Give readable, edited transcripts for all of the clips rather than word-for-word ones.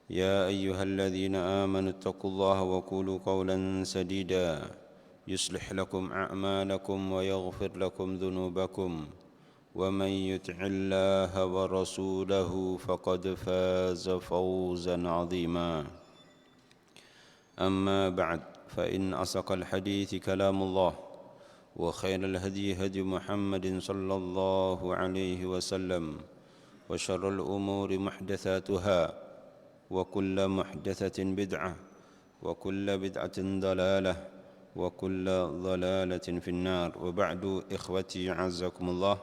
يا أيها الذين آمنوا اتقوا الله وقولوا قولا سديدا يصلح لكم أعمالكم ويغفر لكم ذنوبكم ومن يطع الله ورسوله فقد فاز فوزا عظيما أما بعد فإن أصدق الحديث كلام الله وخير الهدي هدي محمد صلى الله عليه وسلم وشر الأمور محدثاتها وكل محدثة بدعة وكل بدعة ضلالة وكل ضلالة في النار وبعد إخوتي عزكم الله.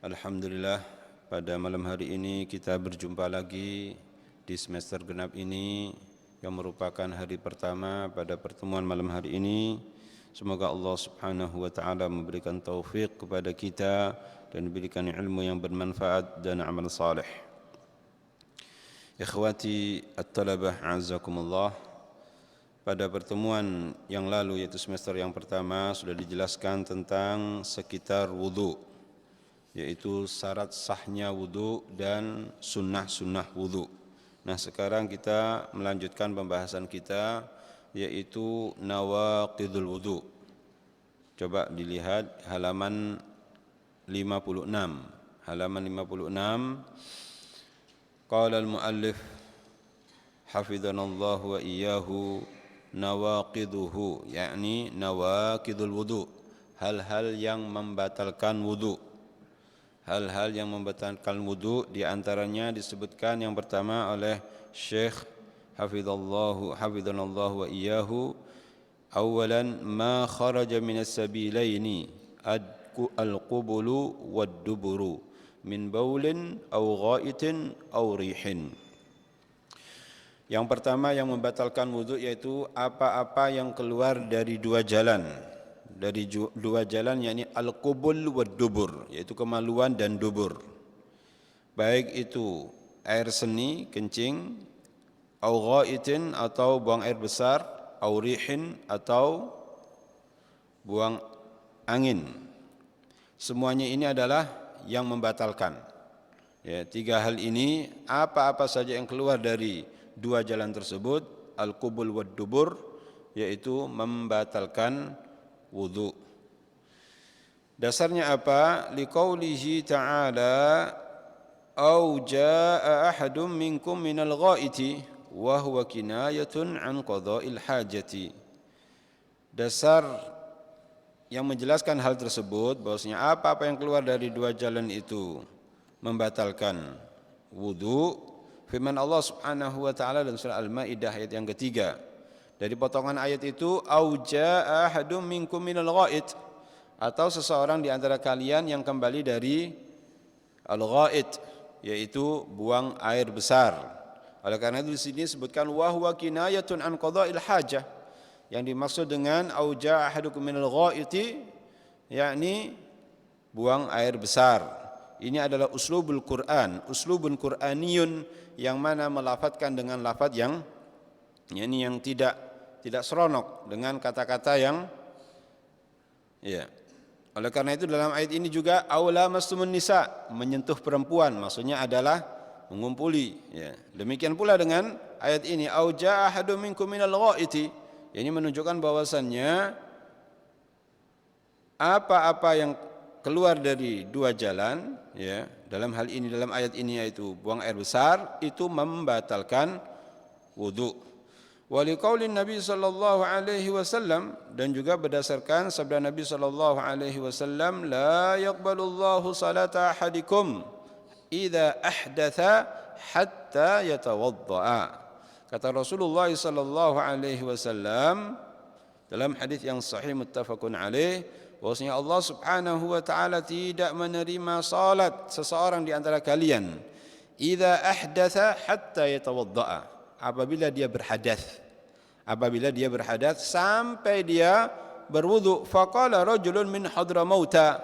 Alhamdulillah, pada malam hari ini kita berjumpa lagi di semester genap ini yang merupakan hari pertama pada pertemuan malam hari ini. Semoga Allah subhanahu wa ta'ala memberikan taufik kepada kita dan memberikan ilmu yang bermanfaat dan amal saleh. Ikhwati at-talabah azakumullah, pada pertemuan yang lalu yaitu semester yang pertama sudah dijelaskan tentang sekitar wudu, yaitu syarat sahnya wudu dan sunnah-sunnah wudu. Nah, sekarang kita melanjutkan pembahasan kita yaitu nawaqidul wudu. Coba dilihat halaman 56. Halaman 56. Qala al-muallif hafizanallahu wa iyyahu nawaqiduhu, yakni nawaqidul wudu, hal-hal yang membatalkan wudu. Hal-hal yang membatalkan wudu di antaranya disebutkan yang pertama oleh Syekh hafizanallahu wa iyyahu, awalan ma kharaja minas sabilaini al-qubulu wad-duburu min baulin aw ghaitin aw rihin. Yang pertama yang membatalkan wudu yaitu apa-apa yang keluar dari dua jalan. Dari dua jalan, yakni al-qubul wad dubur, yaitu kemaluan dan dubur. Baik itu air seni, kencing, aw ghaitin atau buang air besar, aw rihin atau buang angin. Semuanya ini adalah yang membatalkan. Ya, tiga hal ini, apa-apa saja yang keluar dari dua jalan tersebut, al-qubul wad dubur, yaitu membatalkan wudu. Dasarnya apa? Liqaulihi ta'ala, au jaa ahadum minkum minal ghaiti wa huwa kinayatun an qada'il hajati. Dasar yang menjelaskan hal tersebut bahwasanya apa-apa yang keluar dari dua jalan itu membatalkan wudu. Firman Allah Subhanahu wa taala dalam surah Al-Maidah ayat yang ketiga. Dari potongan ayat itu, au jaa ahadum minkum minal ghait, atau seseorang di antara kalian yang kembali dari al-ghait, yaitu buang air besar. Oleh karena itu di sini disebutkan wa huwa kinayatun an qada'il hajah. Yang dimaksud dengan au jaa ahadukum minal ghaiti, yakni buang air besar. Ini adalah uslubul Quran, uslubun Qur'aniyun, yang mana melafadzkan dengan lafaz yang tidak seronok, dengan kata-kata yang Oleh karena itu dalam ayat ini juga aula mastumun nisa, menyentuh perempuan, maksudnya adalah mengumpuli. Demikian pula dengan ayat ini au jaa ahadum minkum minal ghaiti. Ini menunjukkan bahwasannya apa-apa yang keluar dari dua jalan, dalam hal ini, dalam ayat ini, yaitu buang air besar, itu membatalkan wudu. Wa liqaulin Nabi sallallahu alaihi wasallam, dan juga berdasarkan sabda Nabi sallallahu alaihi wasallam, la yaqbalullahu salata ahadikum idza ahdatha hatta yatawaddaa. Kata Rasulullah sallallahu alaihi wasallam dalam hadis yang sahih muttafaqun alaih, bahwasanya Allah Subhanahu wa taala tidak menerima salat seseorang di antara kalian idza ahdatsa hatta yatawaddaa, apabila dia berhadas sampai dia berwudu. Faqala rajulun min Hadramauta,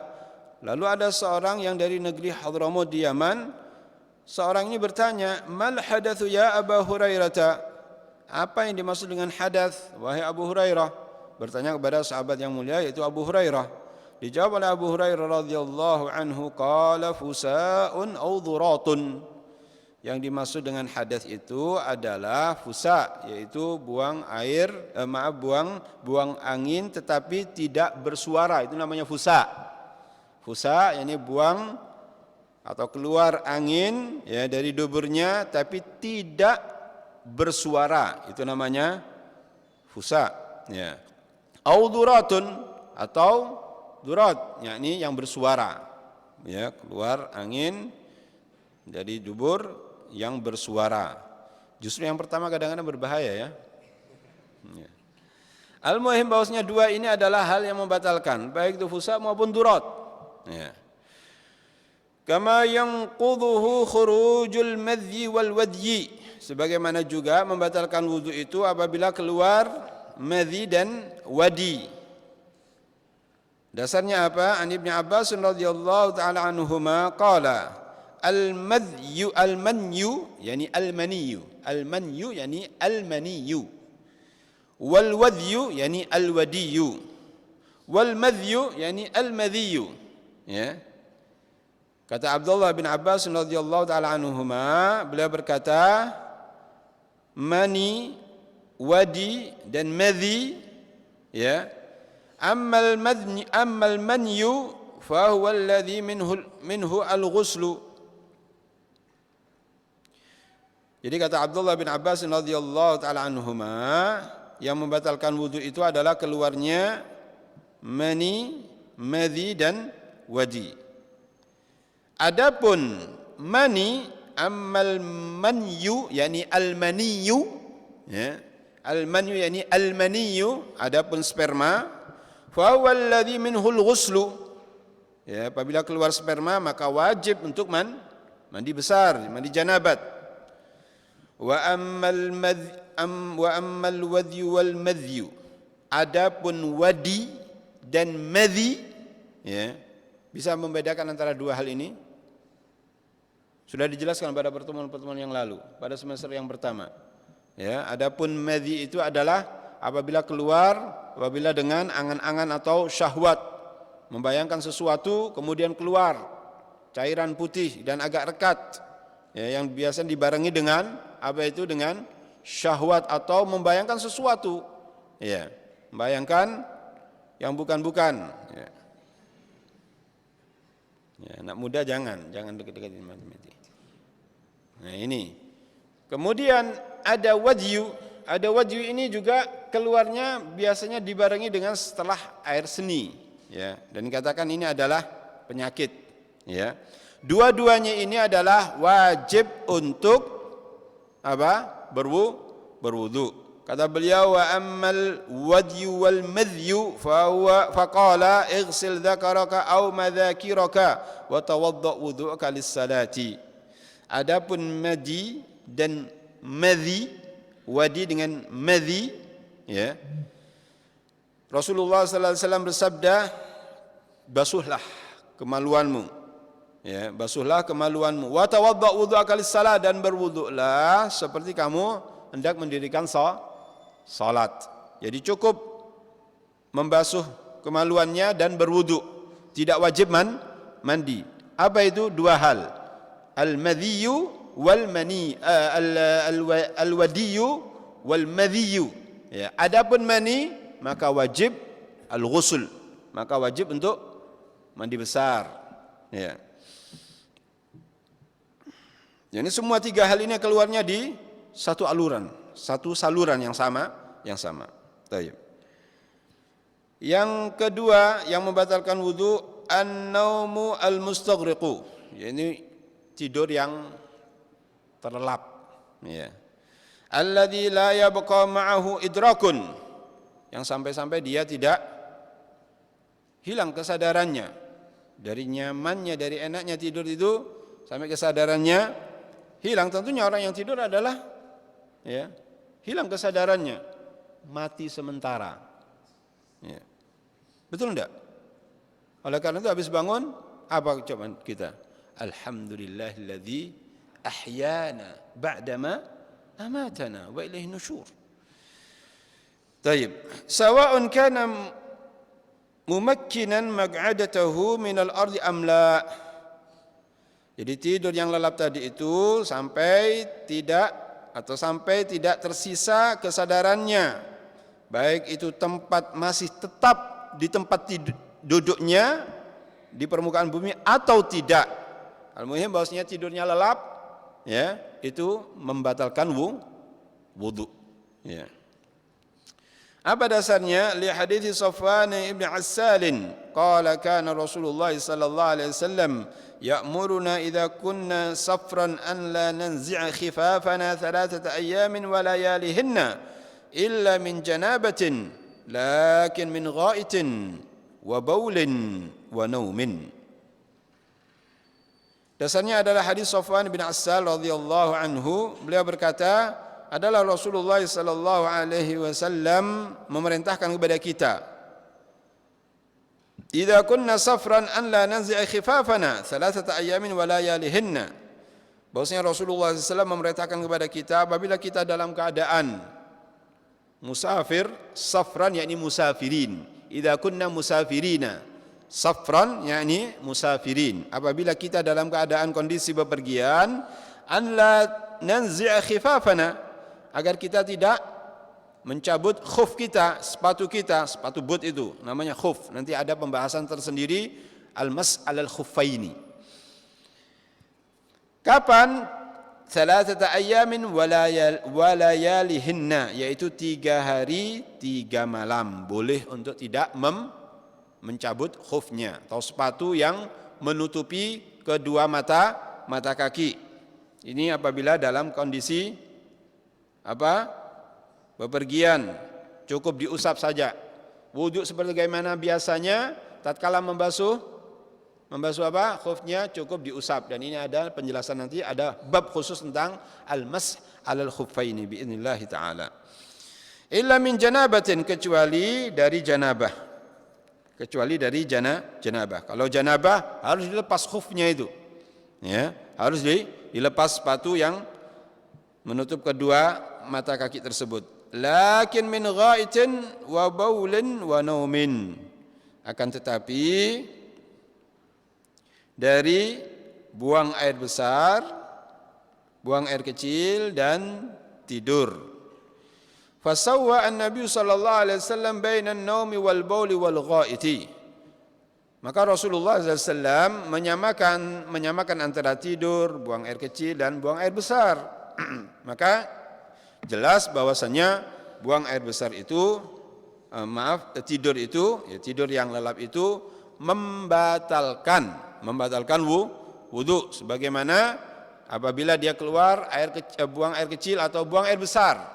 lalu ada seorang yang dari negeri Hadramaut di Yaman. Seorang ini bertanya, mal hadatsu ya Abu Hurairah, apa yang dimaksud dengan hadath wahai Abu Hurairah? Bertanya kepada sahabat yang mulia yaitu Abu Hurairah. Dijawab oleh Abu Hurairah radhiyallahu anhu, qala fusaun aw dhuratun, Yang dimaksud dengan hadas itu adalah fusa, yaitu buang air, buang angin tetapi tidak bersuara, itu namanya fusa. Fusa yakni buang atau keluar angin ya dari duburnya tapi tidak bersuara, itu namanya fusa. Ya. Au duratun, atau durat, yakni yang bersuara. Ya, keluar angin dari dubur yang bersuara. Justru yang pertama kadang-kadang berbahaya ya. Al-muhim bahwasanya dua ini adalah hal yang membatalkan, baik itu fusa maupun durat. Ya. Kama yanqudhuhu khurujul madhi wal wadyi. Sebagaimana juga membatalkan wudu itu apabila keluar madhi dan wadi. Dasarnya apa? An Ibnu Abbas radhiyallahu taala anhuma qala al-manyu yani al-manyu yani al-maniyyu wal wadyu yani al-wadiyyu wal madhyu yani al-madhiyyu. Ya. Kata Abdullah bin Abbas radhiyallahu taala anhuma, beliau berkata, mani, wadi dan madhi, ya, ammal manyu fa huwa alladhi minhu al-ghuslu. Jadi kata Abdullah bin Abbas radhiyallahu taala anhuma, yang membatalkan wudu itu adalah keluarnya mani, madhi dan wadi. Adapun mani, ammal manyu yani al-maniyyu, ya, al-manyu yani al-maniyyu, adapun sperma, fa huwa alladhi minhu al-ghuslu. Ya, apabila keluar sperma maka wajib untuk mandi besar, mandi janabat. Wa ammal wadyu wal madhyu, adapun wadi dan madhi, ya, bisa membedakan antara dua hal ini? Sudah dijelaskan pada pertemuan-pertemuan yang lalu, pada semester yang pertama. Ya, adapun madhi itu adalah apabila dengan angan-angan atau syahwat, membayangkan sesuatu kemudian keluar cairan putih dan agak rekat, ya, yang biasa dibarengi dengan apa itu, dengan syahwat atau membayangkan sesuatu, ya, membayangkan yang bukan-bukan. Ya. Ya, anak muda jangan dekat-dekatin matematik. Nah ini. Kemudian ada wadyu ini juga keluarnya biasanya dibarengi dengan setelah air seni, ya, dan dikatakan ini adalah penyakit, ya. Dua-duanya ini adalah wajib untuk apa? Berwudu. Kata beliau, wa ammal wadyu wal madhyu faqala ighsil dzakaraka aw madhakiraka wa tawadda wudu'aka lis-salati. Adapun madi dan madhi, wadi dengan madhi, ya, Rasulullah sallallahu alaihi wasallam bersabda, basuhlah kemaluanmu, ya, basuhlah kemaluanmu, wa tawadda wudu'aka lis-salat, dan berwudulah seperti kamu hendak mendirikan salat. Jadi cukup membasuh kemaluannya dan berwudu, tidak wajib mandi. Apa itu? Dua hal, al-madhiyu wal mani, al-wadiyu wal madhiyu. Ya, adapun mani maka wajib al-ghusl, maka wajib untuk mandi besar. Ya. Jadi semua tiga hal ini keluarnya di satu saluran yang sama. Baik. Yang kedua yang membatalkan wudu, an-naumu al-mustaghriqu, yakni tidur yang terlelap, ya. Alladzi la yabqa ma'ahu idrakun, yang sampai-sampai dia tidak hilang kesadarannya. Dari nyamannya, dari enaknya tidur itu sampai kesadarannya hilang. Tentunya orang yang tidur adalah, ya, hilang kesadarannya, mati sementara. Ya. Betul enggak? Oleh karena itu habis bangun apa ucapan kita? Alhamdulillahilladzi ahyana ba'dama amatana wa ilaihi nusyur. Baik. Sawa'un kana mumakkinan maq'adatahu min al-ardi am la. Jadi tidur yang lelap tadi itu sampai tidak tersisa kesadarannya, baik itu tempat masih tetap di tempat duduknya di permukaan bumi atau tidak. Al-muhim bahwasanya tidurnya lelap, ya, itu membatalkan wudu. Ya. Apa dasarnya? Li hadits Safwan ibn Assal, qala kana Rasulullah sallallahu alaihi wasallam ya'muruna idza kunna safran an la nanzi'a khifafana thalathata ayamin wa layalihinna illa min janabatin lakin min gha'itin wa baulin wa naumin. Dasarnya adalah hadis Safwan bin Assal radhiyallahu anhu. Beliau berkata, adalah Rasulullah sallallahu alaihi wasallam memerintahkan kepada kita, idza kunna safran an la nanzi'a khifafana thalathata ayamin wa layalihinna. Bahwasanya Rasulullah SAW memerintahkan kepada kita apabila kita dalam keadaan musafir, safran yakni musafirin, idza kunna musafirina, safran yakni musafirin, apabila kita dalam keadaan kondisi bepergian, an la nanzi'a khifafana, agar kita tidak mencabut khuf kita, sepatu boot itu namanya khuf. Nanti ada pembahasan tersendiri al-mas' alal khuffaini. Kapan? Thalathata ayamin wa layalihinna, yaitu 3 hari 3 malam boleh untuk tidak mencabut khufnya atau sepatu yang menutupi kedua mata kaki. Ini apabila dalam kondisi bepergian, cukup diusap saja. Wudu seperti bagaimana biasanya tatkala membasuh khufnya cukup diusap, dan ini ada penjelasan, nanti ada bab khusus tentang al-mas' alal khuffaini biidznillah taala. Illa min janabatin, kecuali dari janabah. Kalau janabah harus dilepas khufnya itu. Ya, harus dilepas sepatu yang menutup kedua mata kaki tersebut. Lakin min ghaitin wa baulin wa naumin, akan tetapi dari buang air besar, buang air kecil, dan tidur. Fasawwa an-nabi sallallahu alaihi wasallam bainan naumi wal bauli wal ghaiti. Maka Rasulullah SAW menyamakan antara tidur, buang air kecil, dan buang air besar. Maka jelas bahwasanya buang air besar itu, tidur itu, ya, tidur yang lelap itu membatalkan wudu, sebagaimana apabila dia keluar buang air kecil atau buang air besar.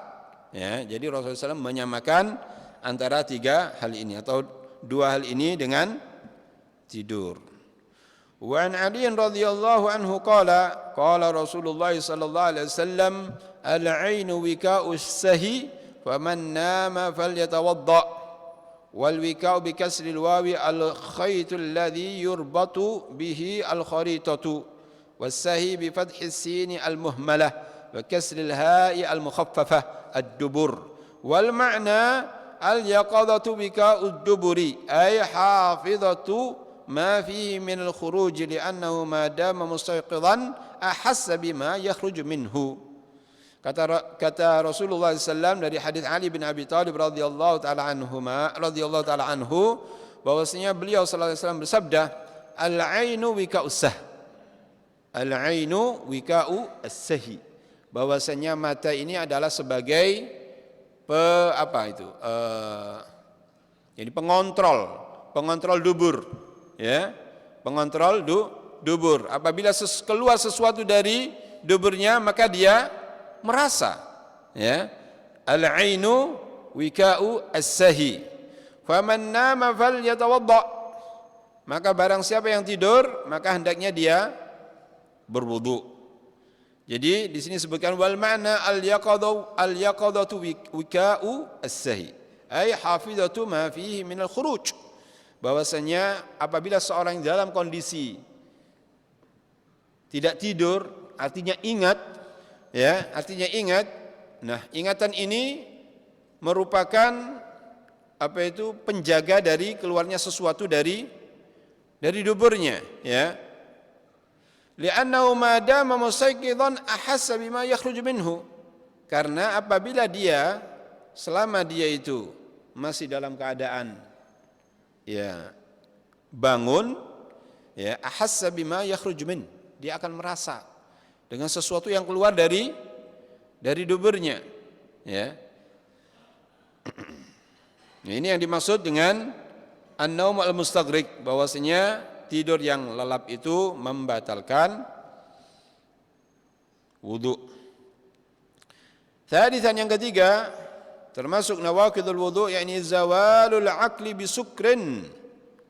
Ya, jadi Rasulullah SAW menyamakan antara 3 hal ini atau 2 hal ini dengan tidur. Wa an Ali radhiyallahu anhu qala Rasulullah sallallahu alaihi wasallam al-'ainu wika'us sahi faman nama falyatawadda wal wika'u bi kasri al-wawi al-khaytu alladhi yurbatu bihi al-kharitatu was sahi bi fathi as-sin al-muhmalah wa kasri al-ha'i al-mukhaffafah ad-dubur wal ma'na al-yaqadatu wika'ud duburi ay hafizatu ma fihi min al-khuruj li'annahu ma dama mustayqidan ahassa bima yakhruju minhu. Kata Rasulullah SAW dari hadis Ali bin Abi Thalib radhiyallahu taala anhu bahwasanya beliau sallallahu alaihi wasallam bersabda, al-'ainu wika'us sah, al-'ainu wika'u as-sahi, bahwasanya mata ini adalah sebagai jadi pengontrol dubur, ya, pengontrol dubur. Apabila keluar sesuatu dari duburnya, maka dia merasa, ya. Al-'ainu wika'u as-sahi faman nama falyatawadda, maka barang siapa yang tidur maka hendaknya dia berwudu. Jadi di sini disebutkan wal ma'na al-yaqadatu wika'u as-sahi ay hafizatu ma fihi min al-khuruj, bahwasanya apabila seorang dalam kondisi tidak tidur, artinya ingat, ya, artinya ingat. Nah, ingatan ini merupakan penjaga dari keluarnya sesuatu dari duburnya, ya. Li'annahu ma dama mustayqidan ahassa bima yakhruju minhu. Karena apabila dia selama dia itu masih dalam keadaan ya bangun, ya ahassa bima yakhruju min, dia akan merasa dengan sesuatu yang keluar dari duburnya, ya. Ini yang dimaksud dengan an-naum al-mustaghriq, bahwasanya tidur yang lelap itu membatalkan wudu. Thalithan, yang ketiga, termasuk nawaqidul wudu, yakni zawalul aqli bisukrin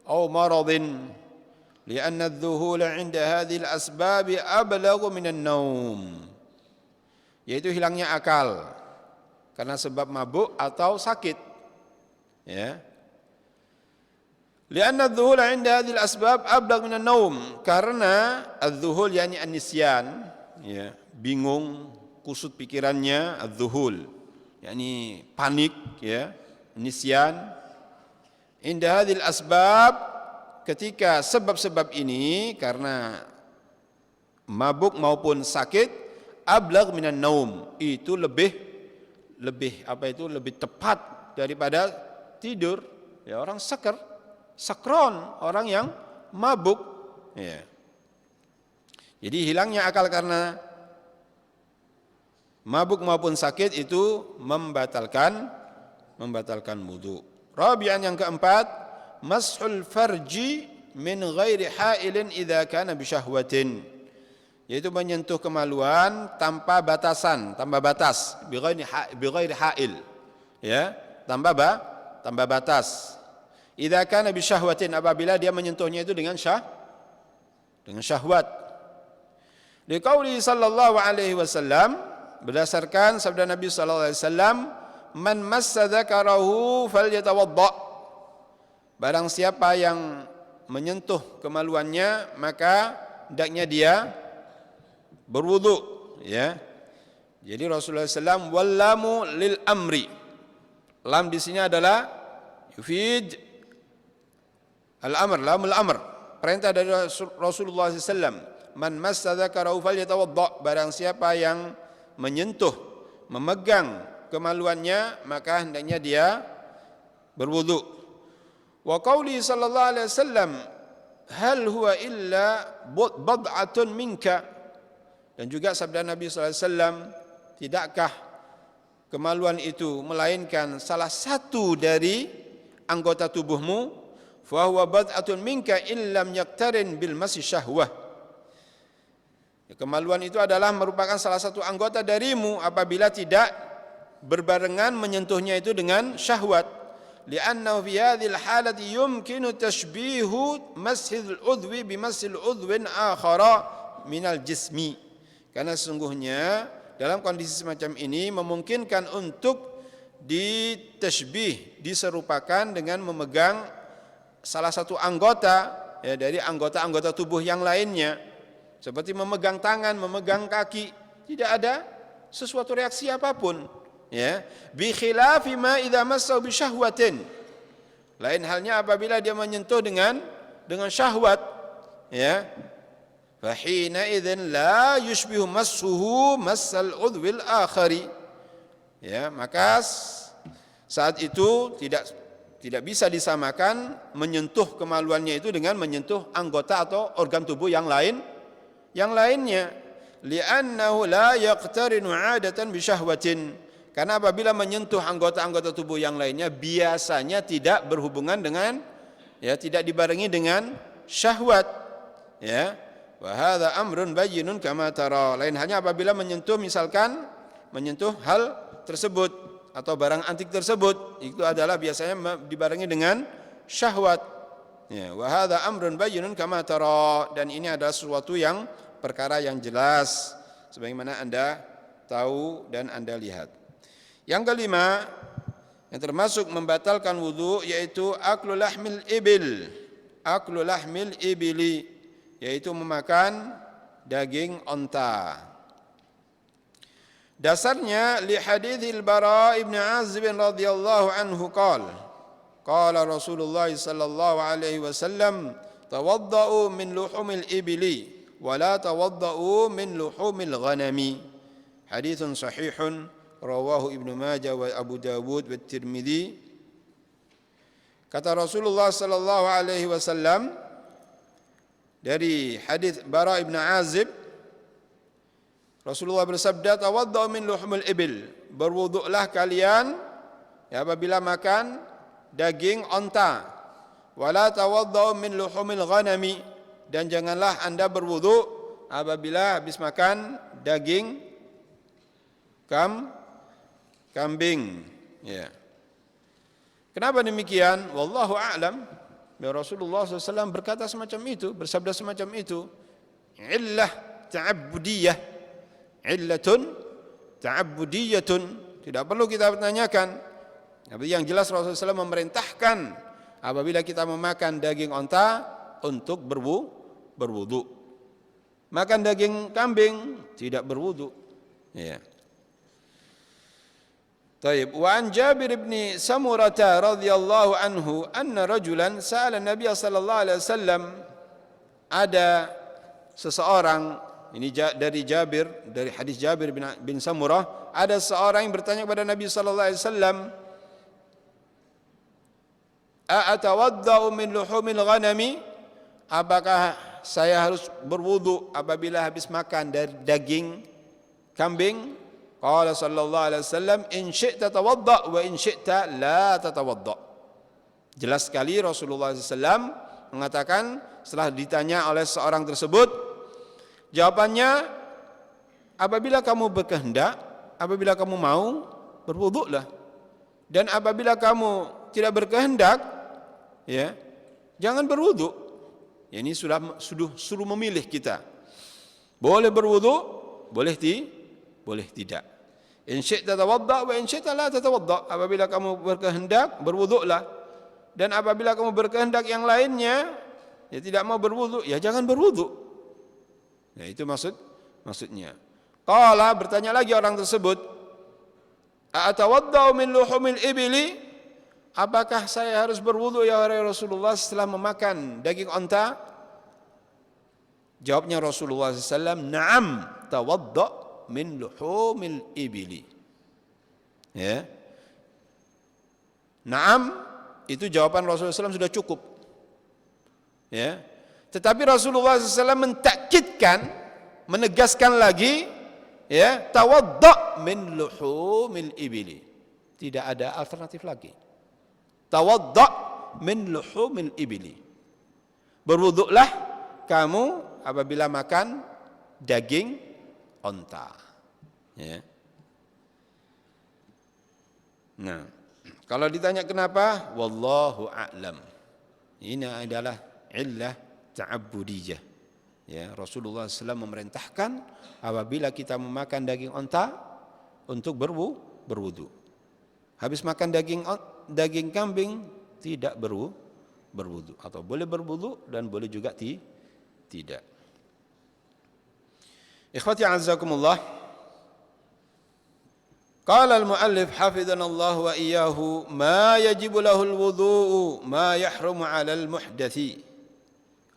aw maradin, lianna adh-dhuhul 'inda hadhihi al-asbab ablaghu min an-naum, yaitu hilangnya akal karena sebab mabuk atau sakit, ya. Lianna adh-dhuhul 'inda hadhihi al-asbab ablaghu min an-naum, karena adh-dhuhul yakni an-nisyan, ya, bingung, kusut pikirannya, adh-dhuhul yakni panik, ya, nisyan. Inda hadhil asbab, ketika sebab-sebab ini karena mabuk maupun sakit, ablagh minan naum, itu lebih tepat daripada tidur, ya. Orang sakron, orang yang mabuk, ya. Jadi hilangnya akal karena mabuk maupun sakit itu membatalkan wudu. Rabi'an, yang keempat, mashul farji min ghairi ha'ilin idza kana bi syahwatin, yaitu menyentuh kemaluan tanpa batas, bi ghairi ha'il, ya, tanpa batas. Idza kana bi syahwatin, apabila dia menyentuhnya itu dengan syahwat. Liqauli sallallahu alaihi wasallam, berdasarkan sabda Nabi sallallahu alaihi wasallam, man massa dzakarahu falyatawadda, barang siapa yang menyentuh kemaluannya maka hendaknya dia berwudu, ya. Jadi Rasulullah SAW, wallamu lil amri, lam di sini adalah yufid al-amr, lamul amr, perintah dari Rasulullah SAW. Man massa dzakarahu falyatawadda, barang siapa yang menyentuh, memegang kemaluannya maka hendaknya dia berwudu. Wa qauli sallallahu alaihi wasallam, hal huwa illa bad'atun minka, dan juga sabda Nabi sallallahu alaihi wasallam, tidakkah kemaluan itu melainkan salah satu dari anggota tubuhmu, fa huwa bad'atun minka illam yaktarin bil masih syahwah. Kemaluan itu adalah merupakan salah satu anggota darimu apabila tidak berbarengan menyentuhnya itu dengan syahwat. Li'annahu fi hadhil halati yumkinu tashbihu mashil udhwi bimasil udhwin akhara minal jismi. Karena sesungguhnya dalam kondisi semacam ini memungkinkan untuk ditashbih, diserupakan dengan memegang salah satu anggota, ya, dari anggota-anggota tubuh yang lainnya. Seperti memegang tangan, memegang kaki, tidak ada sesuatu reaksi apapun, ya. Bi khilafi ma idza massahu bi syahwatin, lain halnya apabila dia menyentuh dengan syahwat, ya. Fa hina idzin la yushbihu massuhu massal udwil akhari, ya, maka saat itu tidak bisa disamakan menyentuh kemaluannya itu dengan menyentuh anggota atau organ tubuh yang lainnya. Li'annahu la yaqtarinu 'adatan bi syahwatin, karena apabila menyentuh anggota-anggota tubuh yang lainnya biasanya tidak berhubungan dengan, ya, tidak dibarengi dengan syahwat, ya. Wa hadza amrun bayyinun kama tara, lain halnya apabila menyentuh, misalkan menyentuh hal tersebut atau barang antik tersebut, itu adalah biasanya dibarengi dengan syahwat, ya. Wa hadza amrun bayyinun kama tara, dan ini adalah sesuatu yang perkara yang jelas sebagaimana Anda tahu dan Anda lihat. Yang kelima, yang termasuk membatalkan wudu, yaitu aklu lahmil ibili, yaitu memakan daging onta. Dasarnya li haditsil Bara ibn Azib radhiyallahu anhu qala Rasulullah sallallahu alaihi wasallam, tawaddau min luhumil ibili wa la tawadda'u min luhumil ghanami. Haditsun sahihun rawahu Ibnu Majah wa Abu Dawud wa Tirmidzi. Kata Rasulullah sallallahu alaihi wasallam dari hadis Bara bin Azib, Rasulullah bersabda, tawaddau min luhumil ibil, berwuduklah kalian ya apabila makan daging onta. Wala tawaddau min luhumil ghanami, dan janganlah Anda berwuduk apabila habis makan daging kambing. Ya. Kenapa demikian? Wallahu a'lam. Ya, Rasulullah SAW berkata semacam itu, bersabda semacam itu. Illah ta'abbudiyah, illatun ta'abbudiyatun. Tidak perlu kita bertanyakan. Tapi yang jelas Rasulullah SAW memerintahkan apabila kita memakan daging onta untuk berwudu. Makan daging kambing tidak berwudu. Ya. Taib. Wa an Jabir bin Samurah radhiyallahu anhu anna rajulan sa'ala Nabi sallallahu alaihi wasallam, ada seseorang, ini dari Jabir, dari hadis Jabir bin Samurah, ada seorang yang bertanya kepada Nabi sallallahu alaihi wasallam, "A'atawaddau min luhumil ghanami?" Apakah saya harus berwudu apabila habis makan dari daging kambing? Qala sallallahu alaihi wasallam, in syi'ta tawadda wa in syi'ta la tatawadda. Jelas sekali Rasulullah SAW mengatakan setelah ditanya oleh seorang tersebut, jawabannya, apabila kamu berkehendak, apabila kamu mau, berwuduklah. Dan apabila kamu tidak berkehendak, ya, jangan berwuduk. Ya, ini suruh memilih kita. Boleh berwuduk, boleh tidak. In syi'ta tawadda wa in syi'ta la tatawadda. Apabila kamu berkehendak, berwuduklah. Dan apabila kamu berkehendak yang lainnya, ya tidak mau berwuduk, ya jangan berwuduk. Ya, itu maksudnya. Qala, bertanya lagi orang tersebut, a'atawaddau min luhumil ibili? Apakah saya harus berwuduk ya Rasulullah setelah memakan daging onta? Jawabnya Rasulullah SAW, na'am tawadda min luhumil ibili. Ya. Naam, itu jawaban Rasulullah SAW sudah cukup. Ya. Tetapi Rasulullah SAW mentakkidkan, menegaskan lagi, ya, tawadda min luhumil ibili. Tidak ada alternatif lagi. Tawadda min luhumil ibili. Berwuduklah kamu apabila makan daging onta. Ya. Nah, kalau ditanya kenapa, wallahu a'lam. Ini adalah illah ta'abbudiyah. Ya, Rasulullah SAW memerintahkan apabila kita memakan daging onta untuk berwudu. Habis makan daging kambing tidak berwudu, atau boleh berwudu dan boleh juga tidak. Ikhwati a'azzakumullah. Qala al-muallif hafidhana Allah wa iyyahu, ma yajibu lahu al-wudhu ma yahrumu 'ala al-muhdathi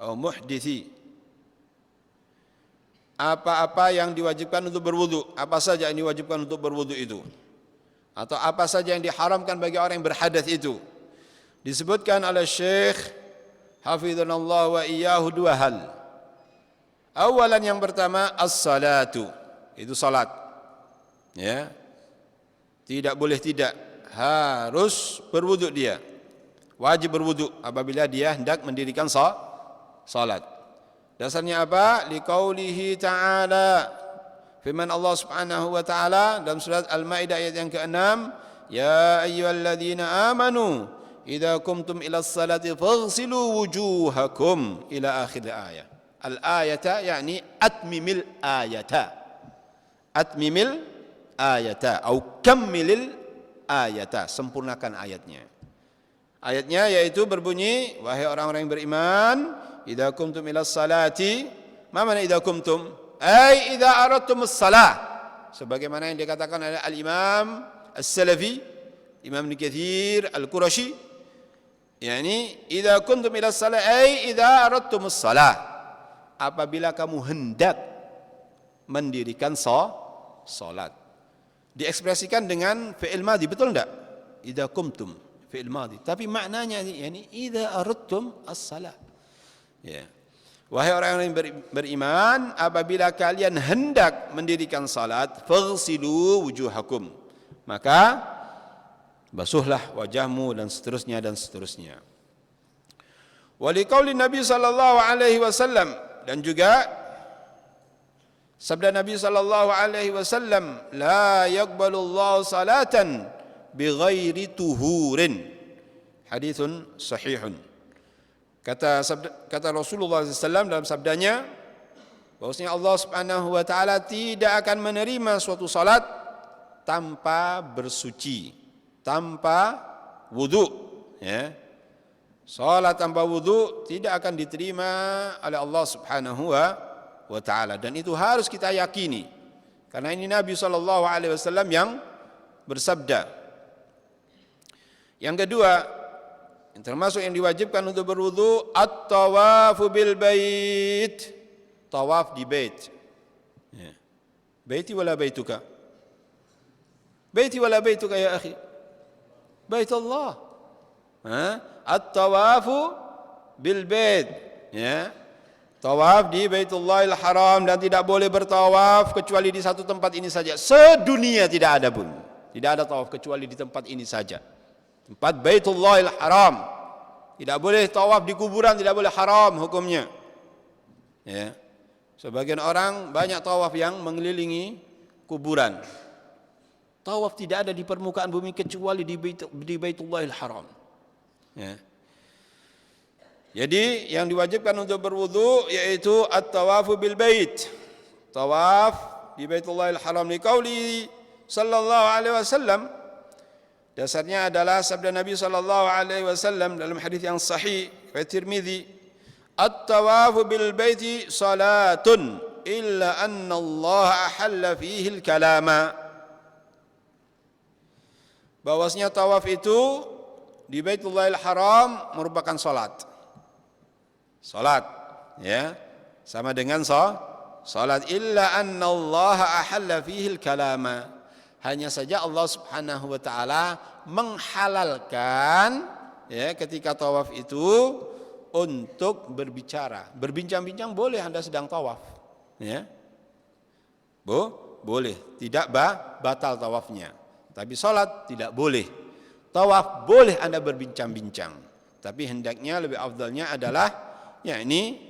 atau muhdithi. Apa-apa yang diwajibkan untuk berwudu, apa saja yang diwajibkan untuk berwudu itu, atau apa saja yang diharamkan bagi orang yang berhadas itu. Disebutkan oleh Syekh hafidhana Allah wa iyyahu dua hal. Awalan, yang pertama, as-salatu, itu salat. Ya. Tidak boleh tidak, harus berwuduk dia. Wajib berwuduk apabila dia hendak mendirikan salat. Dasarnya apa? Liqaulihi ta'ala, firman Allah Subhanahu wa taala dalam surat Al-Maidah ayat yang ke-6, ya ayyuhalladzina amanu idza qumtum ila ssalati faghsilu wujuhakum ila akhir ayat. Al-ayata yakni atmimil ayata. Atmimil ayata atau kammilil ayata, sempurnakan ayatnya. Ayatnya yaitu berbunyi, wahai orang-orang yang beriman, idza qumtum ilas salati, ma mana idza qumtum? Ai idza aradtumus salah. Sebagaimana yang dikatakan oleh al-Imam As-Salafi, Imam Ibnu Katsir Al-Qurashi, yakni idza qumtum ilas salat ai idza aradtumus salah. apabila kamu hendak mendirikan salat. Diekspresikan dengan fi'il madhi, betul enggak? Idza qumtum, fi'il madhi. Tapi maknanya yani idza aradtum as-salat. Ya. Wahai orang yang beriman, apabila kalian hendak mendirikan salat, faghsilu wujuhakum. Maka basuhlah wajahmu dan seterusnya dan seterusnya. Wa liqauli Nabi sallallahu alaihi wasallam, dan juga sabda Nabi sallallahu alaihi wasallam, la yaqbalu Allah salatan bighairi tuhurin. Haditsun sahihun. Kata Rasulullah SAW dalam sabdanya, bahwasanya Allah Subhanahu wa taala tidak akan menerima suatu salat tanpa bersuci, tanpa wudu, ya. Salat tanpa wudu tidak akan diterima oleh Allah Subhanahu wa taala, dan itu harus kita yakini. Karena ini Nabi sallallahu alaihi wasallam yang bersabda. Yang kedua, yang termasuk yang diwajibkan untuk berwudu, at-tawafu bil bait. Tawaf di bait. Ya. Baiti wala baituka? Baiti wala baituka ya akhi? Bait Allah. At-tawafu bil bait. Ya. Tawaf di Baitullahil Haram, dan tidak boleh bertawaf kecuali di satu tempat ini saja. Sedunia tidak ada pun. Tidak ada tawaf kecuali di tempat ini saja. Tempat Baitullahil Haram. Tidak boleh tawaf di kuburan, tidak boleh, haram hukumnya. Ya. Sebagian orang banyak tawaf yang mengelilingi kuburan. Tawaf tidak ada di permukaan bumi kecuali di Baitullahil Haram. Ya. Jadi yang diwajibkan untuk berwudu yaitu at-tawafu bil bait. Tawaf di Baitullahil Haram. Liqauli sallallahu alaihi wasallam, dasarnya adalah sabda Nabi sallallahu alaihi wasallam dalam hadis yang sahih riwayat Tirmizi, at-tawafu bil baiti salatun illa anna Allah ahalla fihi al-kalama. Bahwasanya tawaf itu di Baitullahil Haram merupakan salat. Salat, ya, sama dengan salat. Illa anna Allah ahalla fihi al-kalama. Hanya saja Allah Subhanahu wa taala menghalalkan, ya, ketika tawaf itu untuk berbicara. Berbincang-bincang boleh Anda sedang tawaf, ya. Boleh, tidak batal tawafnya. Tapi salat tidak boleh. Tawaf boleh Anda berbincang-bincang, tapi hendaknya lebih afdalnya adalah yakni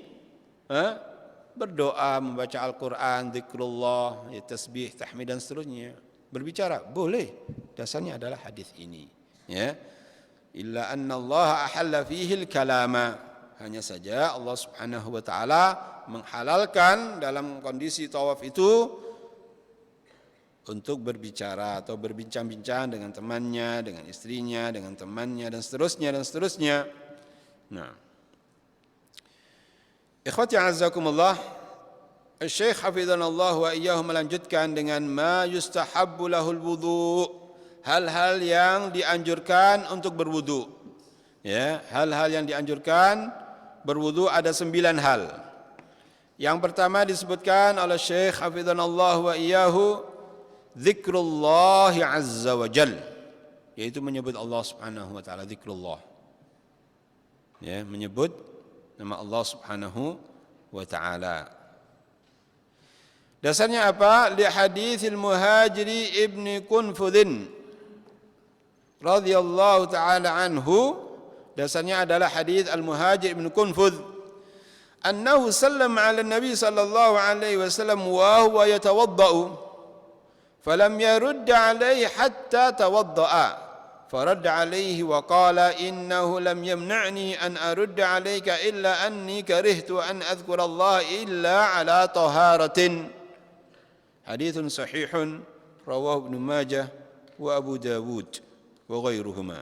berdoa, membaca Al-Qur'an, zikrullah, ya, tasbih, tahmid dan seterusnya. Berbicara boleh, dasarnya adalah hadis ini, ya. Illa anna Allah ahalla fihi al-kalama. Hanya saja Allah Subhanahu wa taala menghalalkan dalam kondisi tawaf itu untuk berbicara atau berbincang-bincang dengan temannya, dengan istrinya, dengan temannya dan seterusnya dan seterusnya. Nah, ikhwati a'azzakumullah, Syekh hafizanallah wa iyyahu melanjutkan dengan ma yustahabbu lahul wudu, hal-hal yang dianjurkan untuk berwudu. Ya, hal-hal yang dianjurkan berwudu ada 9 hal. Yang pertama disebutkan oleh Syekh hafizanallah wa iyyahu, zikrullah azza wa jal, yaitu menyebut Allah Subhanahu wa taala, zikrullah. Ya, menyebut nama Allah Subhanahu wa taala. Dasarnya apa? Li haditsil Muhajiri ibni Kunfudhin radhiyallahu taala anhu. Dasarnya adalah hadis Al-Muhajir ibn Kunfudh, annahu sallama ala Nabi sallallahu alaihi wasallam wa huwa yatawaddau falam yarudd alaihi hatta tawaddaa. فرد عليه وقال إنه لم يمنعني أن أرد عليك إلا أني كرهت أن أذكر الله إلا على طهارة. حديث صحيح رواه ابن ماجه وأبو داود وغيرهما.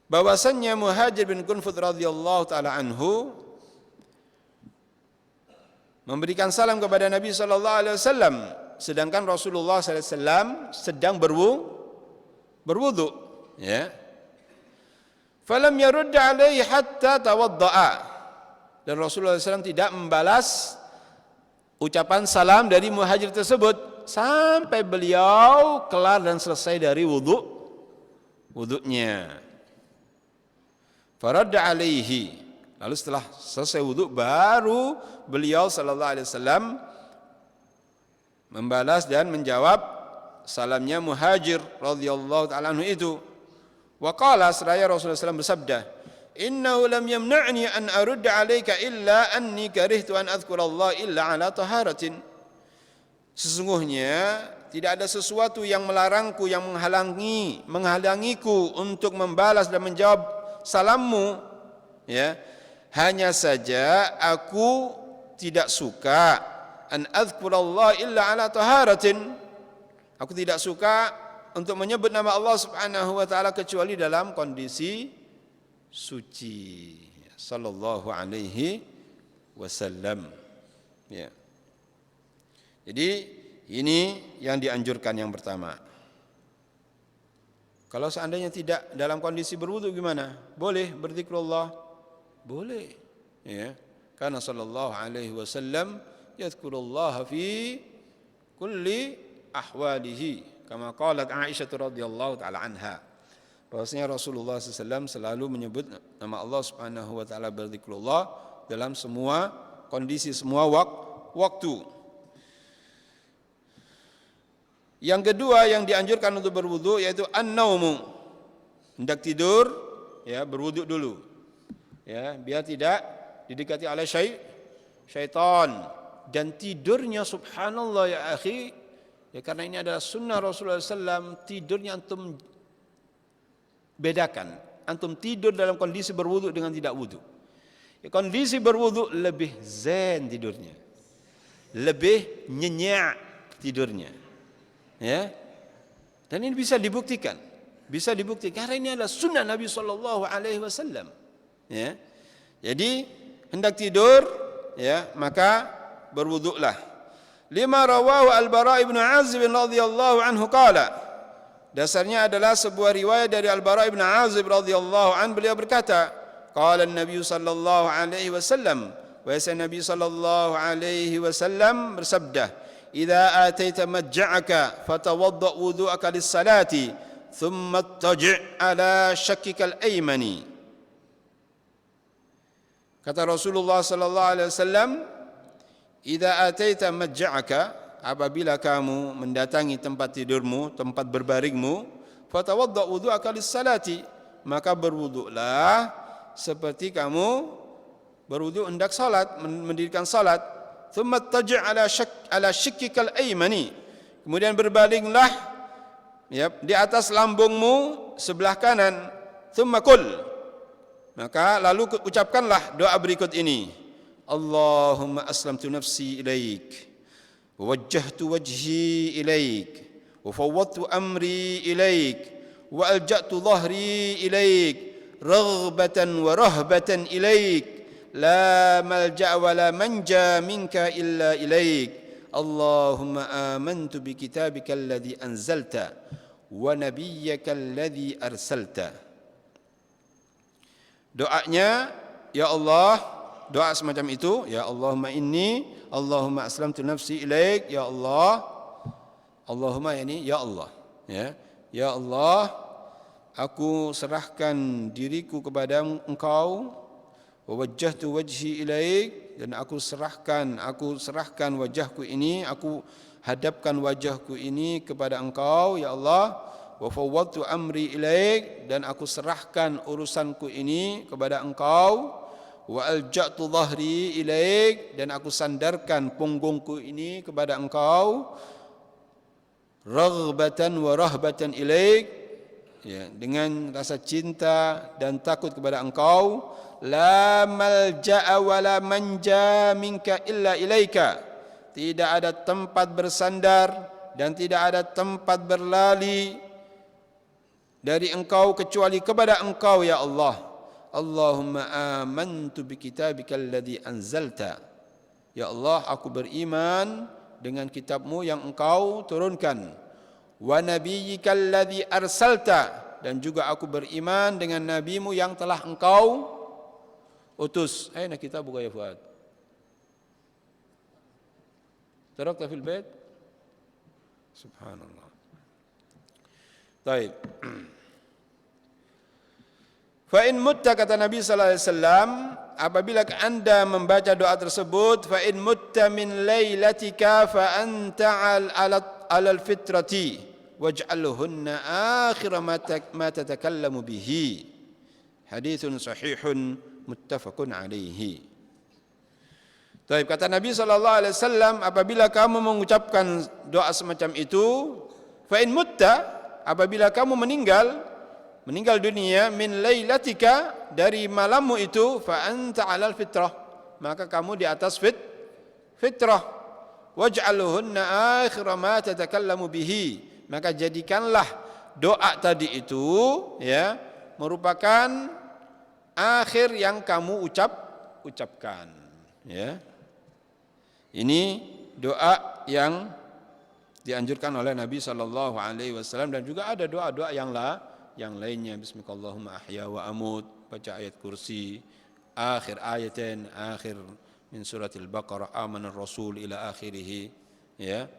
Bahwasannya Muhajir bin Kunfudh radhiyallahu taala anhu memberikan salam kepada Nabi sallallahu alaihi wasallam, sedangkan Rasulullah sallallahu alaihi wasallam sedang berwudu, ya. Falam yarudd alaihi hatta tawadda'a. Dan Rasulullah SAW tidak membalas ucapan salam dari muhajir tersebut sampai beliau kelar dan selesai dari wudunya. Faradda alaihi. Lalu setelah selesai wudu baru beliau sallallahu alaihi wasallam membalas dan menjawab salamnya muhajir radhiyallahu ta'ala anhu itu. Wa qala, seraya Rasulullah SAW bersabda, innahu lam yamna'ni an arudda alayka illa anni karihtu an adhkurallah illa ala taharatin. Sesungguhnya tidak ada sesuatu yang melarangku, yang menghalangiku untuk membalas dan menjawab salammu, ya. Hanya saja aku tidak suka an adhkurallah illa ala taharatin. Aku tidak suka untuk menyebut nama Allah Subhanahu wa taala kecuali dalam kondisi suci. Sallallahu alaihi wasallam. Ya. Jadi ini yang dianjurkan yang pertama. Kalau seandainya tidak dalam kondisi berwudu gimana? Boleh berzikrullah? Boleh. Ya. Karena sallallahu alaihi wasallam yadhkurullaha fi kulli ahwalihi. Kama qalat Aisyah radhiyallahu taala anha. Bahwasanya Rasulullah SAW selalu menyebut nama Allah Subhanahu wa taala berzikrullah dalam semua kondisi, semua waktu. Yang kedua yang dianjurkan untuk berwudu yaitu an-naumu. Hendak tidur, ya, berwudu dulu. Ya, biar tidak didekati oleh syaitan. Dan tidurnya subhanallah ya akhi, ya, karena ini adalah sunnah Rasulullah SAW, tidurnya antum bedakan. Antum tidur dalam kondisi berwudu dengan tidak wudu. Ya, kondisi berwudu lebih zen tidurnya, lebih nyenyak tidurnya. Ya, dan ini bisa dibuktikan, karena ini adalah sunnah Nabi Sallallahu Alaihi Wasallam. Ya, jadi hendak tidur, ya, maka berwuduklah. Lima rawahu Al-Bara' ibn Azib radhiyallahu anhu qala. Dasarnya adalah sebuah riwayat dari Al-Bara' ibn Azib radhiyallahu anhu, beliau berkata, qala an-nabiy sallallahu alaihi wasallam, wa Nabi sallallahu alaihi wasallam bersabda, idza ataita majja'aka fatawadda wudu'aka lis-salati thumma ittaji' ala shakkikal aymani. Kata Rasulullah sallallahu alaihi wasallam, idza ataita majja'aka, apabila kamu mendatangi tempat tidurmu, tempat berbaringmu, fatawadda wudu'aka lis-salati, maka berwuduklah seperti kamu berwuduk hendak salat, mendirikan salat. Thumma taji' ala shikkikal aymani, kemudian berbalinglah, ya, di atas lambungmu sebelah kanan. Thumma qul, maka lalu ucapkanlah doa berikut ini, Allahumma aslamtu nafsi ilaik, wa wajjahtu wajhi ilaik, wa fawwadtu amri ilaik, wa alja'tu dhahri ilaik, raghbatan wa rahbatan ilaik, la malja' wa la manja minka illa ilaik. Allahumma amantu bi kitabika alladhi anzalta wa nabiyyaka alladhi arsalta. Doanya, ya Allah, doa semacam itu, ya Allahumma inni, Allahumma aslamtu nafsi ilaik, ya Allah, Allahumma yani ya Allah, ya, ya Allah, aku serahkan diriku kepada Engkau, wa wajjahtu wajhi ilaik, dan aku serahkan wajahku ini, aku hadapkan wajahku ini kepada Engkau, ya Allah. Wa fawwadtu amri ilaik, dan aku serahkan urusanku ini kepada Engkau. Wa alja'tu dhahri ilaik, dan aku sandarkan punggungku ini kepada Engkau. Raghbatan wa rahbatan ilaik, ya, dengan rasa cinta dan takut kepada Engkau. La malja'a wa la manja minka illa ilaika, tidak ada tempat bersandar dan tidak ada tempat berlari dari Engkau kecuali kepada Engkau, ya Allah. Allahumma amantu bi kitabika alladhi anzalta, ya Allah, aku beriman dengan kitabmu yang Engkau turunkan. Wa nabiyyika alladhi arsalta, dan juga aku beriman dengan nabimu yang telah engkau utus. Aina kitabuka ya Fuad? Tarakta fil bait? Subhanallah. Baik. Fa in mutta, kata Nabi sallallahu alaihi wasallam, apabila Anda membaca doa tersebut, fa in mutta min lailatika fa anta alal fitrati waj'alhunna akhir ma tatakallamu bihi. Haditsun sahihun muttafaqun alaihi. Baik, kata Nabi sallallahu alaihi wasallam, apabila kamu mengucapkan doa semacam itu, fa in mutta, apabila kamu meninggal dunia, min lailatika, dari malammu itu, fa anta alal fitrah, maka kamu di atas fitrah. Waj'alhunna akhir ma tatakallamu bihi, maka jadikanlah doa tadi itu ya merupakan akhir yang kamu ucapkan ya. Ini doa yang dianjurkan oleh Nabi sallallahu alaihi wasallam, dan juga ada doa-doa yang lainnya. Bismillahirrahmanirrahim, ahya wa amut, baca ayat kursi, akhir ayatin, akhir min suratil Baqarah, amanar rasul ila akhirih ya.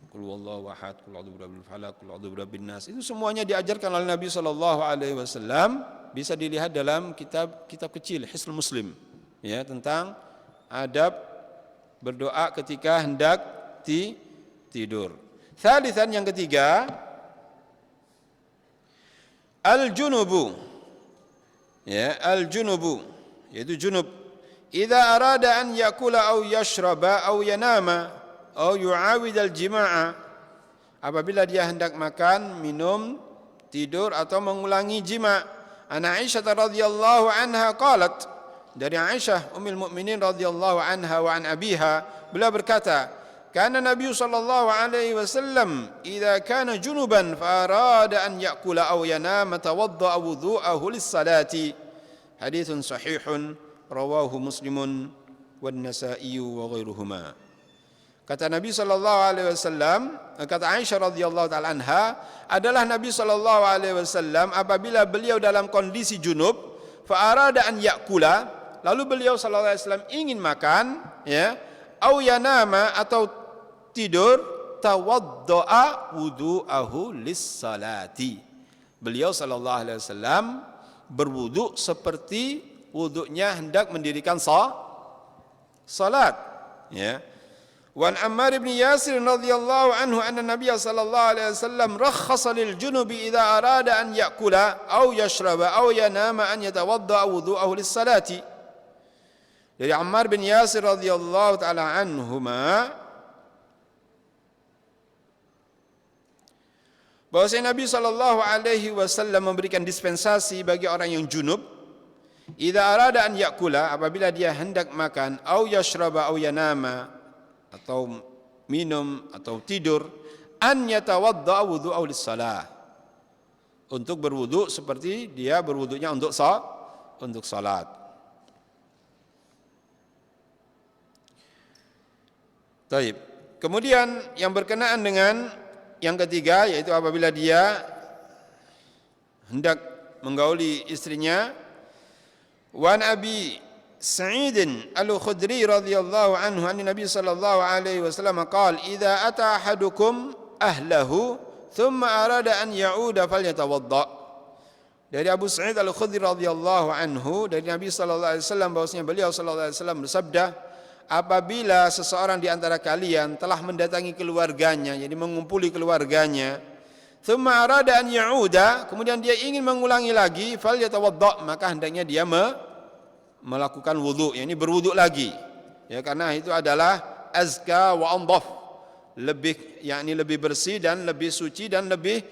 Qul huwallahu ahad, qul a'udzu birabbil falaq, qul a'udzu birabbin nas. Itu semuanya diajarkan oleh Nabi sallallahu alaihi wasallam. Bisa dilihat dalam kitab kecil Hisnul Muslim ya, tentang adab berdoa ketika hendak tidur. Tsalitsan, yang ketiga, al-junubu ya, al-junubu yaitu junub. Idza arada an yakula aw yashraba aw yanama aw yu'awid al-jima'a, apabila dia hendak makan, minum, tidur atau mengulangi jima'. Ana Aisyah radhiyallahu anha qalat, dari Aisyah ummul mukminin radhiyallahu anha wa an abiha, beliau berkata, kana Nabi sallallahu alaihi wasallam idza kana junuban fa arada an ya'kula aw yanama tawadda'a wudhu'ahu lis-salati. Haditsun sahihun rawahu Muslimun wan Nasa'i wa ghairuhuma. Kata Nabi sallallahu alaihi wasallam, kata Aisyah radhiyallahu taala anha, adalah Nabi sallallahu alaihi wasallam apabila beliau dalam kondisi junub, fa arada an ya'kula, lalu beliau sallallahu alaihi wasallam ingin makan ya, au yanama atau tidur, tawadda'a wudu'ahu lis-salati. Beliau sallallahu alaihi wasallam berwudu seperti wudunya hendak mendirikan salat ya. Wan Ammar bin Yasir radhiyallahu anhu anna Nabiy sallallahu alaihi wasallam rakhasa lil junubi idza arada an ya'kula aw yashraba aw yanama an yatawadda'a wudu'ahu lis-salati. Dari Ammar bin Yasir radhiyallahu taala anhuma, bahwasanya Nabi sallallahu alaihi wasallam memberikan dispensasi bagi orang yang junub, idza arada an ya'kula, apabila dia hendak makan, au yashraba au yanama, atau minum atau tidur, an yatawadda wudu'ahu lis-shalah, untuk berwudu seperti dia berwudunya untuk salat. Baik. Kemudian yang berkenaan dengan yang ketiga, yaitu apabila dia hendak menggauli istrinya, wan Abi Sa'id al-Khudri radhiyallahu anhu an Nabi sallallahu alaihi wasallam qala idza ata ahadukum ahlahu thumma arada an ya'uda falyatawadda. Dari Abu Sa'id al-Khudri radhiyallahu anhu, dari Nabi sallallahu alaihi wasallam, bahwasanya beliau sallallahu alaihi wasallam bersabda, apabila seseorang di antara kalian telah mendatangi keluarganya, jadi mengumpuli keluarganya, thumma arada an ya'uda, kemudian dia ingin mengulangi lagi, falyatawadda, maka hendaknya dia melakukan wudu, yakni berwudu lagi ya, karena itu adalah azka wa andhaf, lebih bersih dan lebih suci dan lebih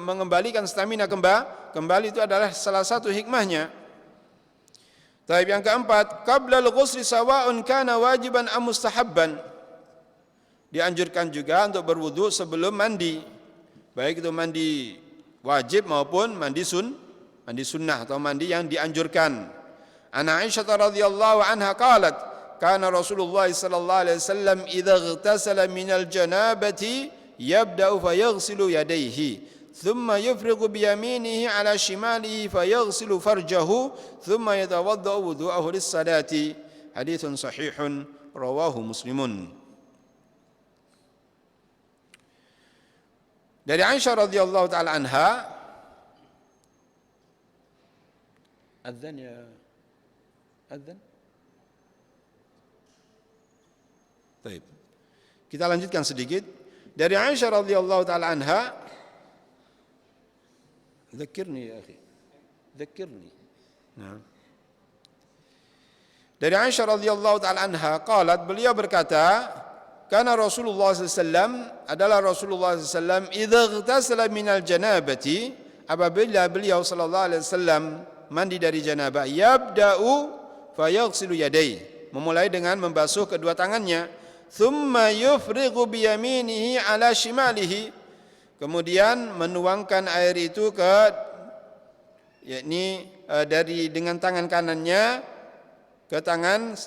mengembalikan stamina kembali, itu adalah salah satu hikmahnya. Baik, yang keempat, qabla al-ghusli sawa'un kana wajiban am mustahabban, dianjurkan juga untuk berwudu sebelum mandi, baik itu mandi wajib maupun mandi sunnah atau mandi yang dianjurkan. Ana Aisyah radhiyallahu anha qalat, kana Rasulullah sallallahu alaihi wasallam idza ightasala minal janabati yabda'u fayaghsilu yadayhi thumma yufriqu bi yaminihi ala shimalihi fayaghsilu farjahu thumma yatawaddau wudu'ahu lis-salati. Haditsun sahihun rawahu Muslimun. Dari Aisyah radhiyallahu taala anha, adzan ya adzan. Baik. Kita lanjutkan sedikit. Dari Aisyah radhiyallahu taala anha, dzakirni ya akhi. Dzakirni. Nah. Dari Aisyah radhiyallahu taala anha qalat, beliau berkata, karena Rasulullah SAW adalah Rasulullah SAW idza ightasala minal janabati, apabila beliau sallallahu alaihi wasallam mandi dari janabah, yabda'u fayaghsilu yadayhi, memulai dengan membasuh kedua tangannya, thumma yufrighu bi yaminihi ala shimalihi, kemudian menuangkan air itu ke yakni dari dengan tangan kanannya ke tangan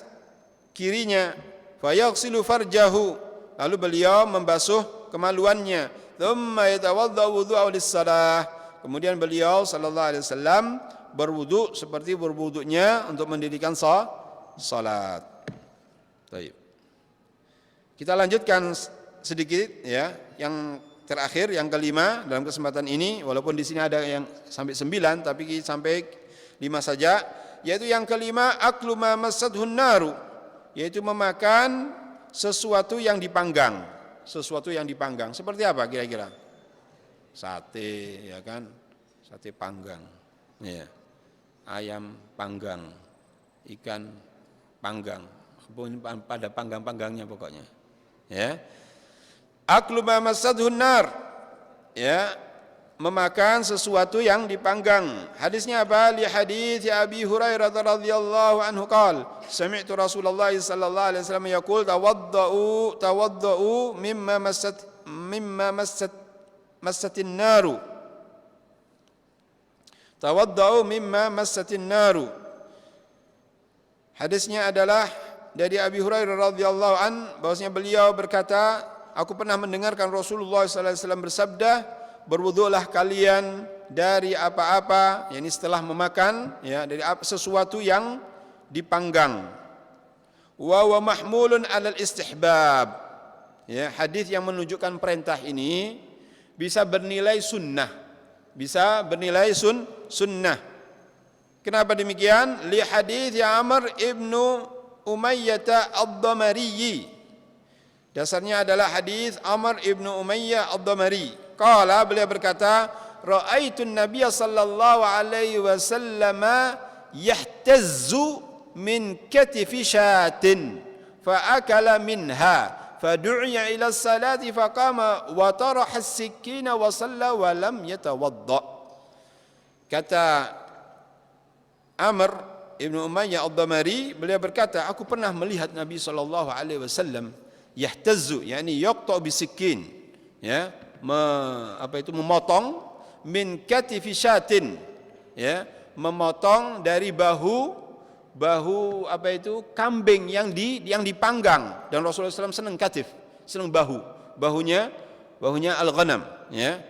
kirinya, fayaghsilu farjahu, lalu beliau membasuh kemaluannya, thumma yatawaddau wudu'ahu lis-shalah, kemudian beliau sallallahu alaihi wasallam berwudu seperti berwudunya untuk mendirikan salat. Baik. Kita lanjutkan sedikit ya, yang terakhir, yang kelima dalam kesempatan ini, walaupun di sini ada yang sampai 9 tapi sampai 5 saja, yaitu yang kelima, aklu ma massathu naru, yaitu memakan sesuatu yang dipanggang. Sesuatu yang dipanggang. Seperti apa kira-kira? Sate, ya kan? Sate panggang. Ya. Ayam panggang, ikan panggang. Pada panggang-panggangnya pokoknya. Ya. Aklu ma massathu nar. Ya. Memakan sesuatu yang dipanggang. Hadisnya apa? Li hadits Abi Hurairah radhiyallahu anhu qala, sami'tu Rasulullah sallallahu alaihi wasallam yaqul tawaddau mimma massatin naru. Tawaddau mimma massatin naru. Hadisnya adalah dari Abi Hurairah radhiyallahu an, bahwasanya beliau berkata, aku pernah mendengarkan Rasulullah sallallahu alaihi wasallam bersabda, berwudulah kalian dari apa-apa, yakni setelah memakan, ya, dari sesuatu yang dipanggang. Wa mahmulun 'alal istihbab. Ya, hadis yang menunjukkan perintah ini bisa bernilai sunnah. Bisa bernilai sunnah. Kenapa demikian? Li hadis Amr ibnu Umayyah ad-Damari. Dasarnya adalah hadis Amr ibnu Umayyah ad-Damari. Qala, beliau berkata, ra'aitun nabiyya sallallahu alaihi wasallam yahtazzu min katifi syatin fa akala minha fa du'iya ila salati fa qama wa taraha as-sikina wa shalla wa lam yatawadda. Kata Amr ibnu Umayyah ad-Damari, beliau berkata, aku pernah melihat Nabi sallallahu alaihi wasallam yahtazzu, yakni yaqta bisikin, ya, memotong min katifi syatin, ya, memotong dari bahu kambing yang dipanggang, dan Rasulullah SAW senang katif, senang bahunya al-ghanam, ya.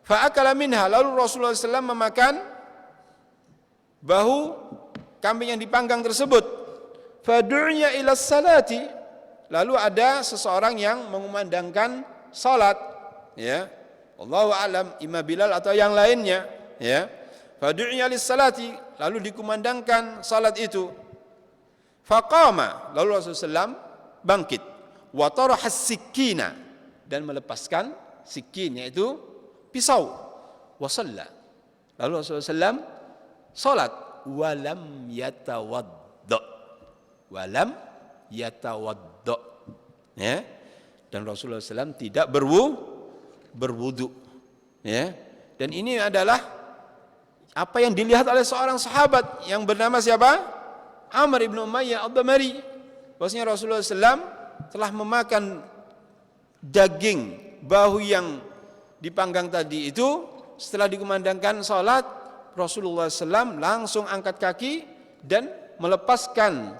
Fa akala minha, lalu Rasulullah SAW memakan bahu kambing yang dipanggang tersebut. Fa du'iya ila salati, lalu ada seseorang yang mengumandangkan salat, ya, Allahu a'lam, imam Bilal atau yang lainnya, ya. Fadu'iya lis-salati, lalu dikumandangkan salat itu. Faqama, lalu Rasulullah SAW bangkit. Wa taraha as-sikina, dan melepaskan sikin, yaitu pisau. Wa shalla, lalu Rasulullah SAW salat. Walam yatawadda, ya. Dan Rasulullah SAW tidak berwudu, ya. Dan ini adalah apa yang dilihat oleh seorang sahabat yang bernama siapa? Amr ibn Umayyah ad-Damari. Bahwasanya Rasulullah SAW telah memakan daging bahu yang dipanggang tadi itu. Setelah dikumandangkan salat, Rasulullah SAW langsung angkat kaki dan melepaskan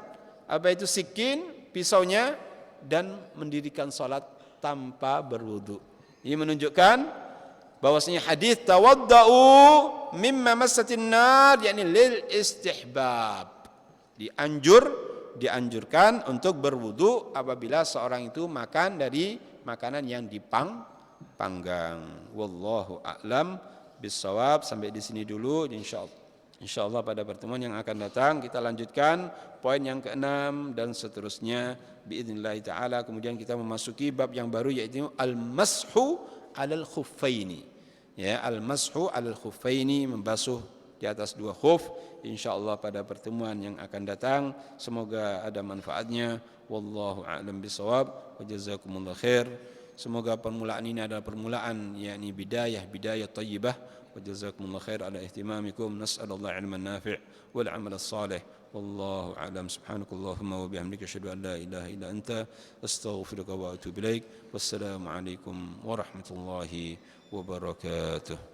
sikin, pisaunya, dan mendirikan salat tanpa berwudu. Ini menunjukkan bahwasanya hadis tawaddau mimma massatin nar yakni lil istihbab, dianjurkan untuk berwudu apabila seorang itu makan dari makanan yang dipanggang. Wallahu a'lam bissawab. Sampai di sini dulu insyaallah. Insyaallah pada pertemuan yang akan datang kita lanjutkan poin yang ke-6 dan seterusnya biidznillah taala. Kemudian kita memasuki bab yang baru yaitu al-mashu 'alal khuffaini. Ya, al-mashu 'alal khuffaini, membasuh di atas dua khuf. Insyaallah pada pertemuan yang akan datang semoga ada manfaatnya. Wallahu a'lam bissawab wa jazakumullahu khair. Semoga permulaan ini adalah permulaan yakni bidayah thayyibah. Wa jazakumullahu khair ala ihtimamikum. Nas'alullah ilman nafi' wal 'amal salih. Wallahu a'lam. Subhanakallahumma wa bihamdika asyhadu an la ilaha illa anta astaghfiruka wa atubu ilaik. Wassalamu alaikum warahmatullahi wabarakatuh.